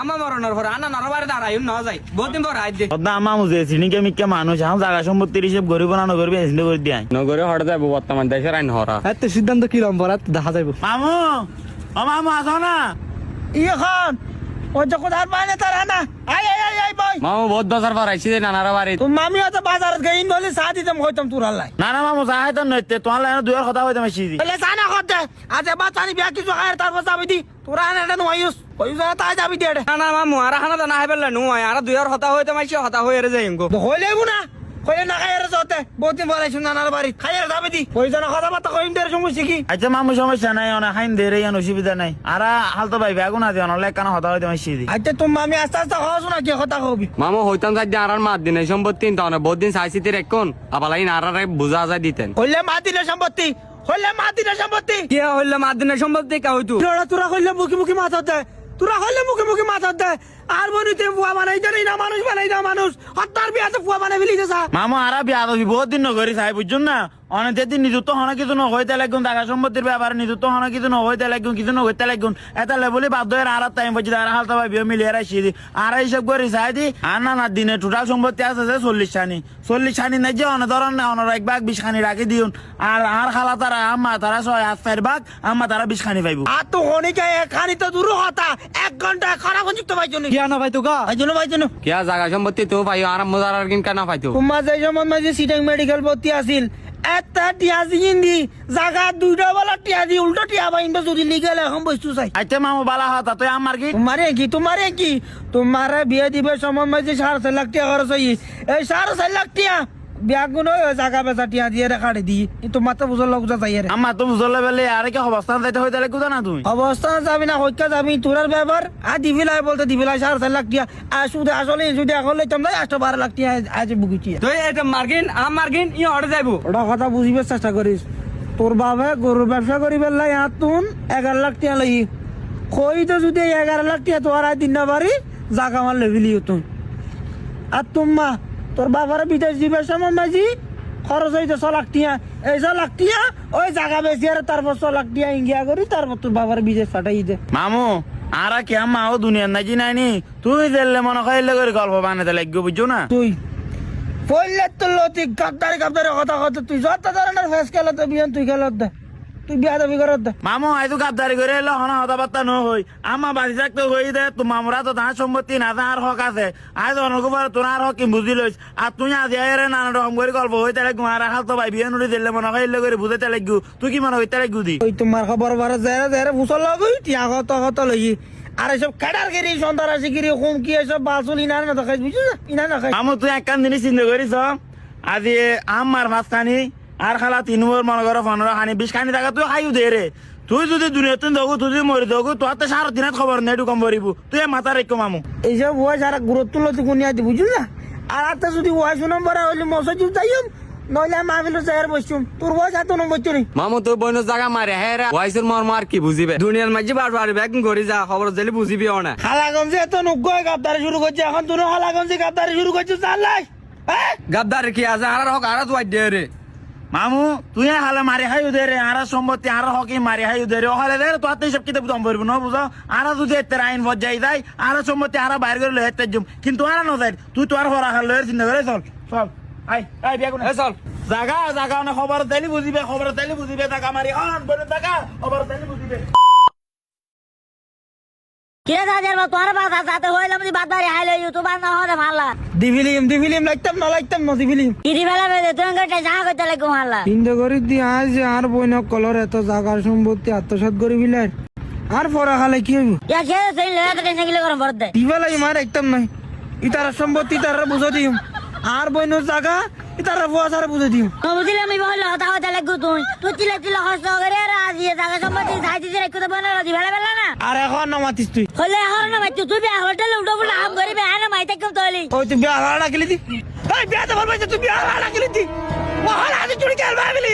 আমা মরণের পর আনা নরবারে দাঁড়াইম ন যাই বহুত দিন পর আই দে সদা আমা মুজে সিনিকে মিকে মানুষ এখন জায়গা সম্পত্তির হিসেব গরিব না নগরবি এসলে করে দিয়াই নগরে হড় যাবো বর্তমান দেশের আইন হরা এত সিদ্ধান্ত কি রকম বরাত দেখা যাইব মামু ও মামু আসো না ইখন ও যে কোথার বাইরে তার না আই আই আই আই ভাই মামু বহুত বছর পর আইছি যে নানার বাড়ি তুমি মামি তো বাজারত গইন বলে চা দিতাম হইতাম তোর আল্লাহ না না মামু চাহাই তো নইতে তোমার লাগে দুয়ার কথা হইতে মাসি দি বলে চা না করতে আজ বাচ্চানি বিয়া কিছু খায় তারপর যাবি দি তোরা না নয়ুস কই যা তাই যাবি দে না মামু আর হানা না হাইবেল নু আর দুইয়ার হতা হইতে মাইছি হতা হইরে যাইম গো হইলে না কইলে না খাইরে যতে বহুত দিন পরে শুন নানার বাড়ি খাইরে যাবি দি কই জানা কথা বার্তা কইম দের সমস্যা কি আচ্ছা মামু সমস্যা নাই অনেক খাইন দে রে অসুবিধা নাই আর হালতো ভাই বেগুন আছে অনেক কেন হতা হইতে মাসি দি আচ্ছা তুমি মামি আস্তে আস্তে খাওয়াছ না কি কথা কবি মামু হইতাম যাই আর মাত দিন এই সম্পত্তি তো বহুত দিন চাইছি তে রেকন আবালাই নারারে বুঝা যায় দিতেন হইলে মাতিলে সম্পত্তি হইলে মাতিলে সম্পত্তি কি হইলে মাত দিন সম্পত্তি কা হইতো তোরা কইলে মুখে মুখে মাথা দে তোরা কইলে মুখে মুখে মাথা দে আর বনিতে ফুয়া বানাই দে না মানুষ বানাই দা মানুষ হত্যার বিয়াতে ফুয়া বানাই ফেলি দেছা মামু আর বিয়া তো বহুত দিন নগরি চাই বুঝুন না অনেক দিন নিযুক্ত হনা কিছু নহইতে লাগুন টাকা সম্পত্তির ব্যাপারে নিযুক্ত হনা কিছু নহইতে লাগুন কিছু নহইতে লাগুন এটা লেবলি বাধ্য হয়ে আর টাইম বলছি আর হালতা ভাই বিয়ে মিলিয়ে রাখছি দি আর এইসব করে চাই দি আর না দিনে টোটাল সম্পত্তি আছে যে 40 খানি নাই যে অনেক ধরন না অনেক 1 ভাগ 20 খানি রাখি দিউন আর খালা তারা আম্মা তারা 6 ভাগ আম্মা তারা 20 খানি পাইব আর তো হনিকে এখানি তো দূর কথা 1 ঘন্টা খারাপ যুক্ত ভাই জন্য কি না ভাই তো গা ভাই জন্য কি জায়গা সম্পত্তি তো ভাই আর মজার আর কিন কেন পাইতো তোমার যে সময় মাঝে সিটাং মেডিকেল ভর্তি আছিল একটা টিয়া দিন জায়গা দুইটা বেলা টিয়া দি উল্টো টিয়া বাইন যদি লিগেল এখন বস্তু চাই আচ্ছা মামু বালা হতা তুই আমার কি তোমারে কি তোমার বিয়ে দিবে সময় মাঝে 4.5 লাখ টাকা খরচ হই এই 4.5 লাখ টাকা বিয়া কোনো জায়গা বেচা টিয়া দিয়ে রেখাড়ে দি তোমার তো বুঝল লোক যাই রে আমার তো বুঝলে বেলে আর কি অবস্থান যাইতে হইতে লাগু না তুই অবস্থা যাবি না হইকা যাবি তোরার ব্যাপার আর দিবিলাই বলতে দিবিলাই 4.5 লাখ টাকা আর শুধু আসলে যদি এখন লইতাম না 12 লাখ টাকা আজ বুকিছি তুই এটা মার্গিন ই হড় যাইবো ওটা কথা বুঝিবার চেষ্টা করিস তোর বাবা গরুর ব্যবসা করিবার লাই তুন 11 লাখ টাকা লাগি কই তো যদি 11 লাখ টাকা তোর দিন না পারি জাগা মার লেভিলি তুই আর তোমা তোর বাবার বিদেশ দিবার সময় মাঝি খরচ হইতে 6 লাখ টাকা এই 6 লাখ টাকা ওই জায়গা বেশি আর তারপর 6 লাখ টাকা ইন্ডিয়া করি তারপর তোর বাবার বিদেশ পাঠাই দে মামু আর কি আম্মা ও দুনিয়ার নাকি নাইনি তুই দিলে মনে খাইলে করে গল্প বানাতে লাগবে বুঝছো না তুই পড়লে তো লতি গাদ্দারি কথা তুই যত ধরনের ফেস খেলা তো বিয়ান তুই খেলত দে তুই বিয়া দাবি করত দে মামু আইতো গাদ্দারি করে এলো হনা হতা বার্তা ন হই আমা বাড়ি থাকতে হই দে তো মামুরা তো ধান সম্পত্তি না আর হক আছে আজ অনকবার তোর হক কি বুঝি লইস আর তুই আজ এর নানা রকম করে গল্প হইতে লাগু আর হাল তো ভাই বিয়ে নুড়ি দিলে মনে খাইলে করে বুঝাইতে লাগু তুই কি মনে হইতে লাগু দি ওই তোমার খবর বার জেরে ফুসল লাগই টিয়া কত লই আর এসব কাটারগিরি সন্তারাশিগিরি হুম কি এসব বাসুল ইনা না দেখাইস বুঝছিস না ইনা না খাই মামু তুই একখান জিনিস চিন্তা করিস আজি আমার মাঝখানি আর খালা 3 নম্বর মনে করো 15 খানি 20 খানি টাকা তুই খাইও দে রে তুই যদি দুনিয়াতে দেখো তুই যদি মরি দেখো তোর তো 4 দিনত খবর নেই কম পারিব তুই মাথা রেখো মামু এইসব ওয়া সারা গুরুত্ব লতি গুনিয়া দি বুঝছিস না আর একটা যদি ওয়া নম্বর হইলে মসজিদ যাইম নইলে মাহফিল জায়গার বসছুম তোর ওয়া এত নম্বর চুরি মামু তোর বইনের জায়গা মারে হেরা ওয়াইসের মার কি বুঝিবে দুনিয়ার মাঝে বারবার ব্যাগ করে যা খবর দিলে বুঝিবি না হালাগঞ্জে এত নুগ্গয় গাদ্দারি শুরু করছে এখন তুই হালাগঞ্জে গাদ্দারি শুরু করছিস চালাই হ্যাঁ গাদ্দার কি আছে আর হক আর তুই দে রে মামু তুই হালে মারি খাইও দে রে আর সম্পত্তি আর হকি মারি খাইও দে রে ওখানে দে তোর তো সব কিতাব দম পড়বো না বুঝো আর যদি এতে আইন বজাই যায় আর সম্পত্তি আর বাইর করে লয়ে জম কিন্তু আর না যায় তুই তো আর হরা খাল লয়ে চিন্তা করে চল আই বিয়া কোন চল জাগা না খবর দিলি বুঝিবে জাগা মারি খান বলে জাগা খবর দিলি বুঝিবে কে দাদার বা তোর বাসা সাথে হইলাম দি বাদারি হাইলে তো বান্দা হরে মারলা দিবিলিম লাগতাম না দিবিলিম কি দিবেলা বেদে তুই গটা যা কইতে লাগো মারলা চিন্তা করি দি আজ আর বইন কলর এত জাগার সম্পত্তি আত্মসাৎ করি বিলাই আর পড়া খালে কি হইব ইয়া কে সেই লেটা টেনশন গিলে করম বড় দে দিবেলাই মার একদম নাই ইতার সম্পত্তি তার বুঝা দিম আর বইন জায়গা ইতার বুয়া সারা বুঝা দিম তো বুঝিলে আমি বহল হতা হতা লাগো তুই চিলা খরচ করে আর আজ ইয়ে জায়গা সম্পত্তি সাইতে দিয়ে রাখতে বনা দিবেলা বেলা না আর এখন না মাতিস তুই হলে এখন না মাইতো তুই বিয়া হোটেলে উঠো বলে হাম করিবে আর না মাইতে কেউ তলি ওই তুই বিয়া হারা গেলি দি এই বিয়া তো বলবাই তুই বিয়া হারা গেলি দি ওহালা আজ চুরি খেলবা গেলি